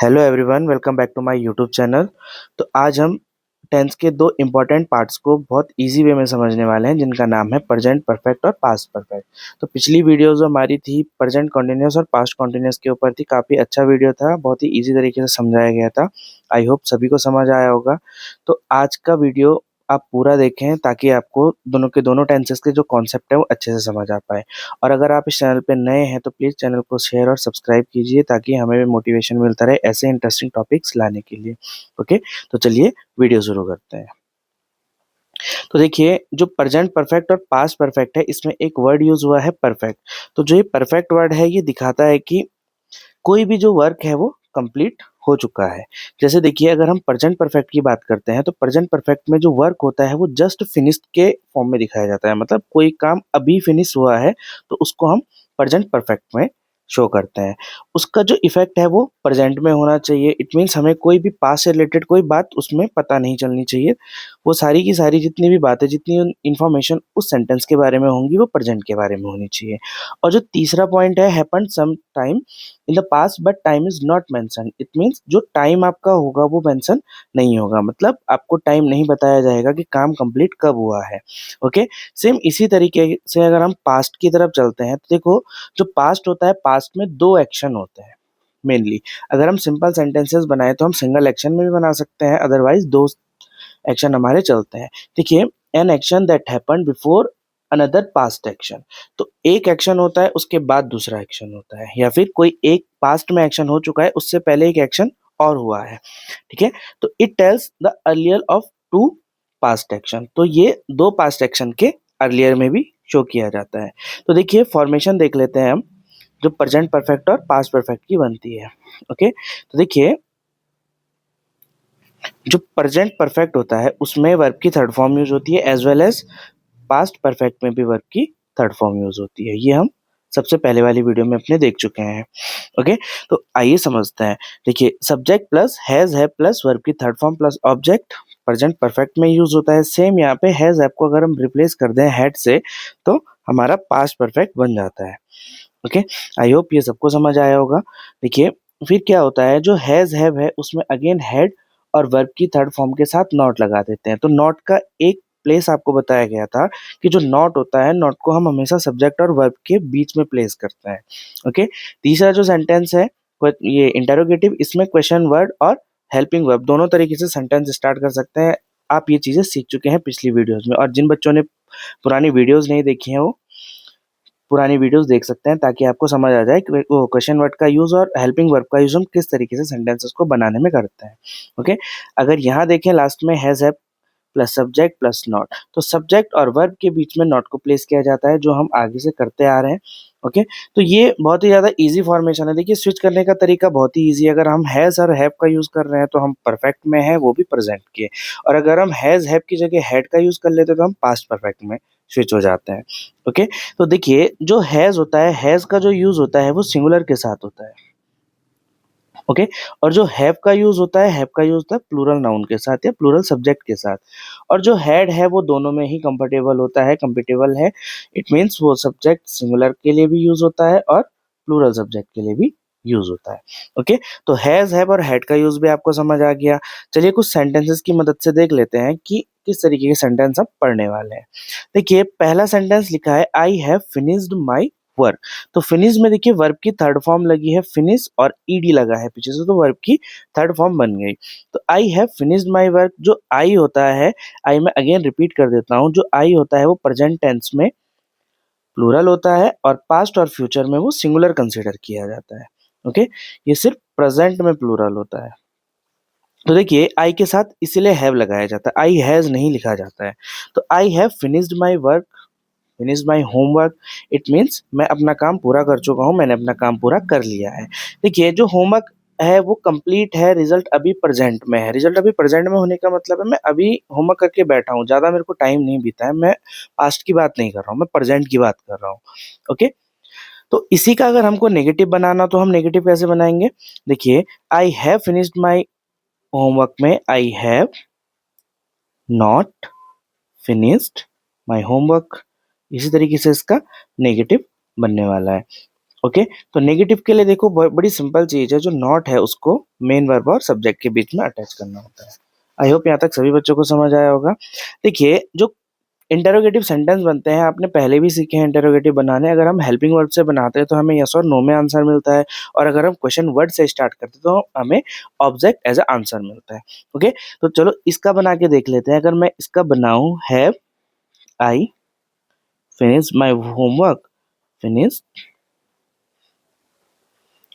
Hello everyone, welcome back to my YouTube channel. तो आज हम टेंस के दो इम्पॉर्टेंट पार्ट्स को बहुत इजी वे में समझने वाले हैं, जिनका नाम है प्रेजेंट परफेक्ट और पास्ट परफेक्ट। तो पिछली वीडियो जो हमारी थी प्रेजेंट कॉन्टिन्यूस और पास्ट कॉन्टिन्यूस के ऊपर थी, काफ़ी अच्छा वीडियो था, बहुत ही इजी तरीके से समझाया गया था। आई होप सभी को समझ आया होगा। तो आज का वीडियो आप पूरा देखें ताकि आपको दोनों के दोनों टेंसेस के जो कॉन्सेप्ट है वो अच्छे से समझ आ पाए। और अगर आप इस चैनल पे नए हैं तो प्लीज़ चैनल को शेयर और सब्सक्राइब कीजिए ताकि हमें भी मोटिवेशन मिलता रहे ऐसे इंटरेस्टिंग टॉपिक्स लाने के लिए। ओके, तो चलिए वीडियो शुरू करते हैं। तो देखिए, जो प्रेजेंट परफेक्ट और पास्ट परफेक्ट है, इसमें एक वर्ड यूज हुआ है परफेक्ट। तो जो ये परफेक्ट वर्ड है, ये दिखाता है कि कोई भी जो वर्क है वो कंप्लीट हो चुका है। जैसे देखिए, अगर हम प्रेजेंट परफेक्ट की बात करते हैं तो प्रेजेंट परफेक्ट में जो वर्क होता है वो जस्ट फिनिश्ड के फॉर्म में दिखाया जाता है। मतलब कोई काम अभी फिनिश हुआ है तो उसको हम प्रेजेंट परफेक्ट में शो करते हैं। उसका जो इफेक्ट है वो प्रेजेंट में होना चाहिए। इट मीन्स हमें कोई भी पास्ट से रिलेटेड कोई बात उसमें पता नहीं चलनी चाहिए। वो सारी की सारी जितनी भी बातें, जितनी इंफॉर्मेशन उस सेंटेंस के बारे में होंगी, वो प्रेजेंट के बारे में होनी चाहिए। और जो तीसरा पॉइंट है, happened some time in the past but time is not mention. It means जो टाइम आपका होगा वो मेंशन नहीं होगा। मतलब आपको टाइम नहीं बताया जाएगा कि काम कंप्लीट कब हुआ है। ओके, सेम इसी तरीके से अगर हम पास्ट की तरफ चलते हैं तो देखो, जो पास्ट होता है, पास्ट में दो एक्शन होते हैं मेनली। अगर हम सिंपल सेंटेंसेस बनाए तो हम सिंगल एक्शन में भी बना सकते हैं, अदरवाइज दो एक्शन हमारे चलते हैं। देखिए, an action that happened before another past action. तो एक एक्शन होता है, उसके बाद दूसरा एक्शन होता है, या फिर कोई एक पास्ट में एक्शन हो चुका है, उससे पहले एक एक्शन और हुआ है। ठीक है, तो it tells the earlier of two past action. तो ये दो पास्ट एक्शन के अर्लियर में भी शो किया जाता है। तो देखिए, फॉर्मेशन देख लेते हैं हम, जो प्रेजेंट परफेक्ट और पास्ट परफेक्ट की बनती है। ओके, तो देखिए, जो प्रेजेंट परफेक्ट होता है उसमें वर्ब की थर्ड फॉर्म यूज होती है, as well as past perfect में भी वर्ब की थर्ड फॉर्म यूज होती है। ये हम सबसे पहले वाली वीडियो में अपने देख चुके हैं। ओके, तो आइए समझते हैं। देखिए, सब्जेक्ट प्लस हैज है प्लस वर्ब की third form plus object present perfect में यूज होता है। सेम यहाँ पे हैज हैव को अगर हम रिप्लेस कर दें हैड से तो हमारा पास्ट परफेक्ट बन जाता है। ओके, आई होप ये सबको समझ आया होगा। देखिए, फिर क्या होता है, जो हैज हैव है उसमें अगेन हेड और वर्ब की थर्ड फॉर्म के साथ नॉट लगा देते हैं। तो नॉट का एक प्लेस आपको बताया गया था कि जो नॉट होता है, नॉट को हम हमेशा सब्जेक्ट और वर्ब के बीच में प्लेस करते हैं। ओके, तीसरा जो सेंटेंस है ये इंटरोगेटिव, इसमें क्वेश्चन वर्ड और हेल्पिंग वर्ब दोनों तरीके से सेंटेंस स्टार्ट कर सकते हैं। आप ये चीजें सीख चुके हैं पिछली वीडियोस में, और जिन बच्चों ने पुरानी वीडियोस नहीं देखी हैं वो पुरानी वीडियोस देख सकते हैं ताकि आपको समझ आ जाए कि वो क्वेश्चन वर्ड का यूज और हेल्पिंग वर्ब का यूज हम किस तरीके से सेंटेंसेस को बनाने में करते हैं। ओके, अगर यहाँ देखें लास्ट में has have plus subject plus not, तो सब्जेक्ट और वर्ब के बीच में नॉट को प्लेस किया जाता है, जो हम आगे से करते आ रहे हैं। ओके, तो ये बहुत ही ज़्यादा इजी फॉर्मेशन है। देखिए, स्विच करने का तरीका बहुत ही इजी है। अगर हम हैज़ और हैव का यूज़ कर रहे हैं तो हम परफेक्ट में है, वो भी प्रेजेंट के। और अगर हम हैज़ हैव की जगह हैड का यूज़ कर लेते हैं तो हम पास्ट परफेक्ट में स्विच हो जाते हैं। ओके, तो देखिए, जो हैज़ होता है, हैज़ का जो यूज़ होता है वो सिंगुलर के साथ होता है। ओके, और जो हैव का यूज होता है, हैव का यूज होता है प्लूरल नाउन के साथ या प्लूरल सब्जेक्ट के साथ। और जो हैड है वो दोनों में ही कंफर्टेबल होता है, कंपेटेबल है। इट मीन्स वो सब्जेक्ट सिंगुलर के लिए भी यूज होता है और प्लूरल सब्जेक्ट के लिए भी यूज होता है। ओके, तो हैज हैव और हैड का यूज भी आपको समझ आ गया। चलिए, कुछ सेंटेंसेस की मदद से देख लेते हैं कि किस तरीके के सेंटेंस हम पढ़ने वाले हैं। देखिए, पहला सेंटेंस लिखा है, आई हैव फिनिश्ड माई वर्क। तो फिनिश में देखिए, वर्ब की थर्ड फॉर्म लगी है फिनिश और ईडी लगा है पीछे से, तो वर्ब की थर्ड फॉर्म बन गई। तो आई हैव फिनिश्ड माय वर्क, जो आई होता है, आई मैं अगेन रिपीट कर देता हूँ, जो आई होता है वो प्रेजेंट टेंस में प्लूरल होता है और पास्ट और फ्यूचर में वो सिंगुलर कंसिडर किया जाता है। ओके, ये सिर्फ प्रेजेंट में प्लूरल होता है। तो देखिए, आई के साथ इसीलिए हैव लगाया जाता है, आई हैज नहीं लिखा जाता है। तो आई have finished my work, finish my homework. It means मैं अपना काम पूरा कर चुका हूँ, मैंने अपना काम पूरा कर लिया है। देखिए, जो होमवर्क है वो कंप्लीट है, रिजल्ट अभी प्रेजेंट में है। रिजल्ट अभी प्रेजेंट में होने का मतलब है मैं अभी होमवर्क करके बैठा हूँ, ज़्यादा मेरे को टाइम नहीं बीता है। मैं पास्ट की बात नहीं कर रहा हूँ, मैं प्रेजेंट की बात कर रहा हूँ। ओके, तो इसी का अगर हमको नेगेटिव बनाना तो हम नेगेटिव कैसे बनाएंगे। देखिए, I have finished my homework में I have not finished my homework, इसी तरीके से इसका नेगेटिव बनने वाला है। ओके, तो नेगेटिव के लिए देखो बड़ी सिंपल चीज़ है, जो नॉट है उसको मेन वर्ब और सब्जेक्ट के बीच में अटैच करना होता है। आई होप यहाँ तक सभी बच्चों को समझ आया होगा। देखिए, जो इंटरोगेटिव सेंटेंस बनते हैं, आपने पहले भी सीखे हैं इंटरोगेटिव बनाने। अगर हम हेल्पिंग वर्ब से बनाते हैं तो हमें यस और नो में आंसर मिलता है, और अगर हम क्वेश्चन वर्ड से स्टार्ट करते हैं तो हमें ऑब्जेक्ट एज अ आंसर मिलता है। ओके, तो चलो इसका बना के देख लेते हैं। अगर मैं इसका बनाऊं, have I finish my homework, finish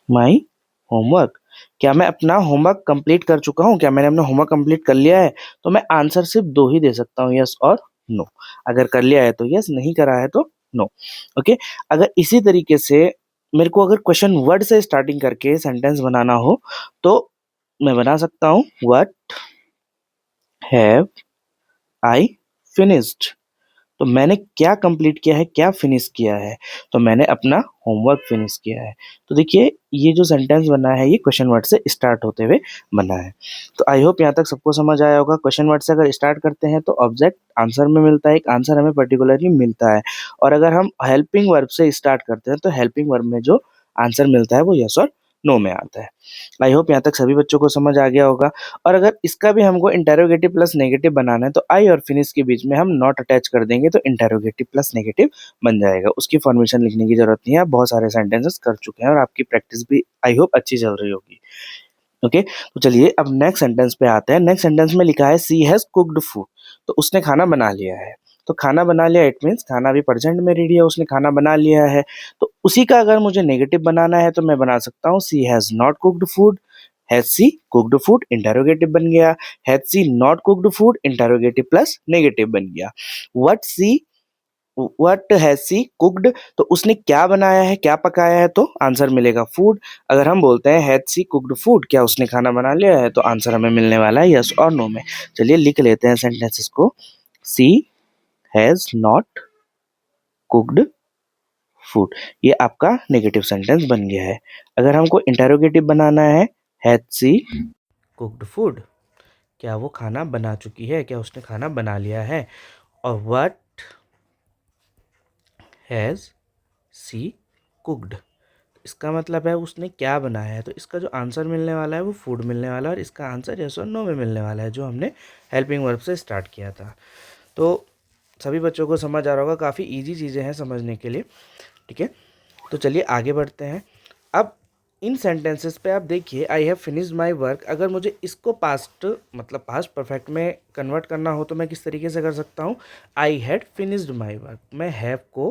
my homework, क्या मैं अपना होमवर्क कंप्लीट कर चुका हूँ? क्या मैंने अपना होमवर्क कंप्लीट कर लिया है? तो मैं आंसर सिर्फ दो ही दे सकता हूँ, यस और नो। अगर कर लिया है तो यस, नहीं करा है तो नो। ओके, अगर इसी तरीके से मेरे को अगर क्वेश्चन वर्ड से स्टार्टिंग करके सेंटेंस बनाना हो तो मैं बना सकता हूँ, व्हाट हैव आई फिनिश्ड। तो मैंने क्या कंप्लीट किया है, क्या फिनिश किया है? तो मैंने अपना होमवर्क फिनिश किया है। तो देखिए, ये जो सेंटेंस बना है ये क्वेश्चन वर्ड से स्टार्ट होते हुए बना है। तो आई होप यहाँ तक सबको समझ आया होगा। क्वेश्चन वर्ड से अगर स्टार्ट करते हैं तो ऑब्जेक्ट आंसर में मिलता है, एक आंसर हमें पर्टिकुलरली मिलता है। और अगर हम हेल्पिंग वर्ब से स्टार्ट करते हैं तो हेल्पिंग वर्ब में जो आंसर मिलता है वो यस और नो में आता है। आई होप यहाँ तक सभी बच्चों को समझ आ गया होगा। और अगर इसका भी हमको इंटेरोगेटिव प्लस नेगेटिव बनाना है तो आई और फिनिश के बीच में हम नॉट अटैच कर देंगे तो इंटेरोगेटिव प्लस नेगेटिव बन जाएगा। उसकी फॉर्मेशन लिखने की जरूरत नहीं है, आप बहुत सारे सेंटेंसेस कर चुके हैं और आपकी प्रैक्टिस भी आई होप अच्छी चल रही होगी। ओके, तो चलिए अब नेक्स्ट सेंटेंस पे आते हैं। नेक्स्ट सेंटेंस में लिखा है सी हैज कुक्ड फूड, तो उसने खाना बना लिया है। तो खाना बना लिया, इट मीन्स खाना अभी प्रेजेंट में रेडी है, उसने खाना बना लिया है। तो उसी का अगर मुझे नेगेटिव बनाना है तो मैं बना सकता हूँ she has not cooked food. Has she cooked food, interrogative बन गया। Has she not cooked food, interrogative plus negative बन गया। व्हाट हैज सी कुक्ड, तो उसने क्या बनाया है, क्या पकाया है, तो आंसर मिलेगा फूड। अगर हम बोलते हैं हैज सी कुक्ड फूड, क्या उसने खाना बना लिया है, तो आंसर हमें मिलने वाला है यस और नो में। चलिए लिख लेते हैं सेंटेंसेस को। सी हैज नॉट कुक्ड फूड, ये आपका नेगेटिव सेंटेंस बन गया है। अगर हमको इंटेरोगेटिव बनाना है, हैज सी कुक्ड फूड, क्या वो खाना बना चुकी है, क्या उसने खाना बना लिया है। और व्हाट हैज सी कुक्ड, इसका मतलब है उसने क्या बनाया है। तो इसका जो आंसर मिलने वाला है वो फूड मिलने वाला है, और इसका आंसर यस और नो में मिलने वाला है, जो हमने हेल्पिंग वर्ब से स्टार्ट किया था। तो सभी बच्चों को समझ आ रहा होगा, काफ़ी इजी चीज़ें हैं समझने के लिए। ठीक है, तो चलिए आगे बढ़ते हैं। अब इन सेंटेंसेस पे आप देखिए, I have finished my work, अगर मुझे इसको पास्ट मतलब पास्ट परफेक्ट में कन्वर्ट करना हो तो मैं किस तरीके से कर सकता हूँ, I had finished my work, मैं हैव को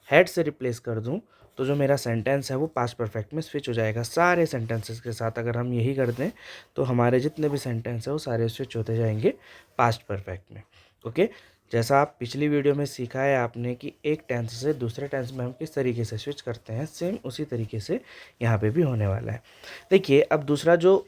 हैड से रिप्लेस कर दूं तो जो मेरा सेंटेंस है वो पास्ट परफेक्ट में स्विच हो जाएगा। सारे सेंटेंसेस के साथ अगर हम यही कर दें तो हमारे जितने भी सेंटेंस हैं वो सारे स्विच होते जाएंगे पास्ट परफेक्ट में। ओके, जैसा आप पिछली वीडियो में सीखा है आपने कि एक टेंस से दूसरे टेंस में हम किस तरीके से स्विच करते हैं, सेम उसी तरीके से यहाँ पे भी होने वाला है। देखिए, अब दूसरा जो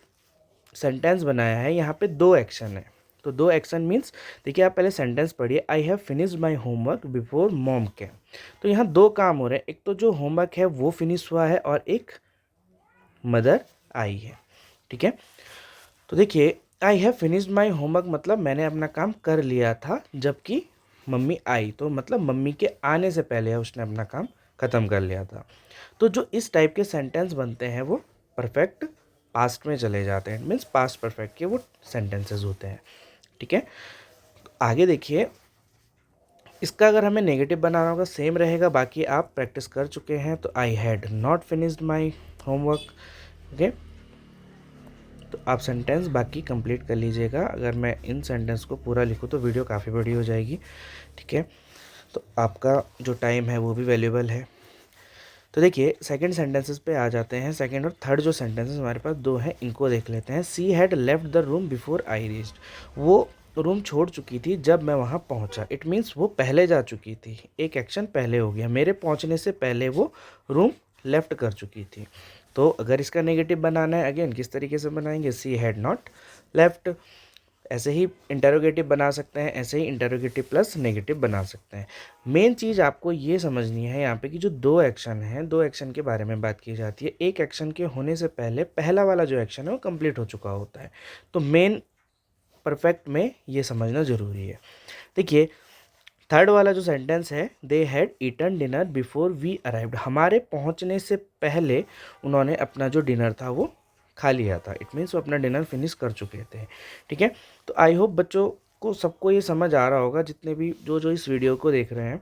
सेंटेंस बनाया है यहाँ पे दो एक्शन है। तो दो एक्शन मीन्स, देखिए आप पहले सेंटेंस पढ़िए, आई have finished my homework before mom came. तो यहाँ दो काम हो रहे हैं, एक तो जो होमवर्क है वो फिनिश हुआ है और एक मदर आई है। ठीक है, तो देखिए I have finished my homework मतलब मैंने अपना काम कर लिया था जबकि मम्मी आई, तो मतलब मम्मी के आने से पहले उसने अपना काम ख़त्म कर लिया था। तो जो इस टाइप के सेंटेंस बनते हैं वो परफेक्ट पास्ट में चले जाते हैं, मीन्स पास्ट परफेक्ट के वो सेंटेंसेस होते हैं। ठीक है, आगे देखिए, इसका अगर हमें नेगेटिव बनाना होगा सेम रहेगा, बाकी आप प्रैक्टिस कर चुके हैं। तो I had not finished my homework. Okay, तो आप सेंटेंस बाकी कंप्लीट कर लीजिएगा। अगर मैं इन सेंटेंस को पूरा लिखूँ तो वीडियो काफ़ी बड़ी हो जाएगी। ठीक है, तो आपका जो टाइम है वो भी वैल्यूएबल है। तो देखिए सेकंड सेंटेंसेस पे आ जाते हैं। सेकंड और थर्ड जो सेंटेंसेस हमारे पास दो हैं, इनको देख लेते हैं। She had left the room before I reached, वो रूम छोड़ चुकी थी जब मैं वहाँ पहुँचा। इट मीन्स वो पहले जा चुकी थी, एक एक्शन पहले हो गया, मेरे पहुँचने से पहले वो रूम लेफ्ट कर चुकी थी। तो अगर इसका नेगेटिव बनाना है, अगेन किस तरीके से बनाएंगे, सी हैड नॉट लेफ्ट। ऐसे ही इंटेरोगेटिव बना सकते हैं, ऐसे ही इंटेरोगेटिव प्लस नेगेटिव बना सकते हैं। मेन चीज़ आपको ये समझनी है यहाँ पे कि जो दो एक्शन हैं, दो एक्शन के बारे में बात की जाती है। एक एक्शन के होने से पहले पहला वाला जो एक्शन है वो कंप्लीट हो चुका होता है। तो मेन परफेक्ट में ये समझना ज़रूरी है। देखिए, थर्ड वाला जो सेंटेंस है, they had eaten dinner before we arrived, हमारे पहुंचने से पहले उन्होंने अपना जो डिनर था वो खा लिया था। इट मीन्स वो अपना डिनर फिनिश कर चुके थे। ठीक है, तो आई होप बच्चों को सबको ये समझ आ रहा होगा, जितने भी जो इस वीडियो को देख रहे हैं।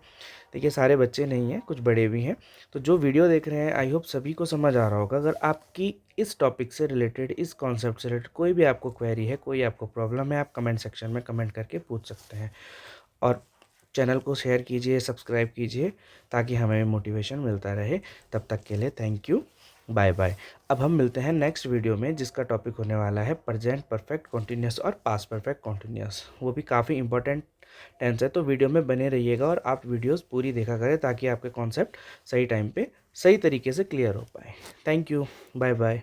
देखिए सारे बच्चे नहीं हैं, कुछ बड़े भी हैं, तो जो वीडियो देख रहे हैं आई होप सभी को समझ आ रहा होगा। अगर आपकी इस टॉपिक से रिलेटेड, इस कॉन्सेप्ट से रिलेटेड कोई भी आपको क्वेरी है, कोई आपको प्रॉब्लम है, आप कमेंट सेक्शन में कमेंट करके पूछ सकते हैं। और चैनल को शेयर कीजिए, सब्सक्राइब कीजिए, ताकि हमें मोटिवेशन मिलता रहे। तब तक के लिए थैंक यू, बाय बाय। अब हम मिलते हैं नेक्स्ट वीडियो में, जिसका टॉपिक होने वाला है प्रेजेंट परफेक्ट कॉन्टिन्यूस और पास्ट परफेक्ट कॉन्टिन्यूस। वो भी काफ़ी इंपॉर्टेंट टेंस है, तो वीडियो में बने रहिएगा और आप वीडियोस पूरी देखा करें, ताकि आपके कॉन्सेप्ट सही टाइम पे सही तरीके से क्लियर हो पाए। Thank you, bye bye.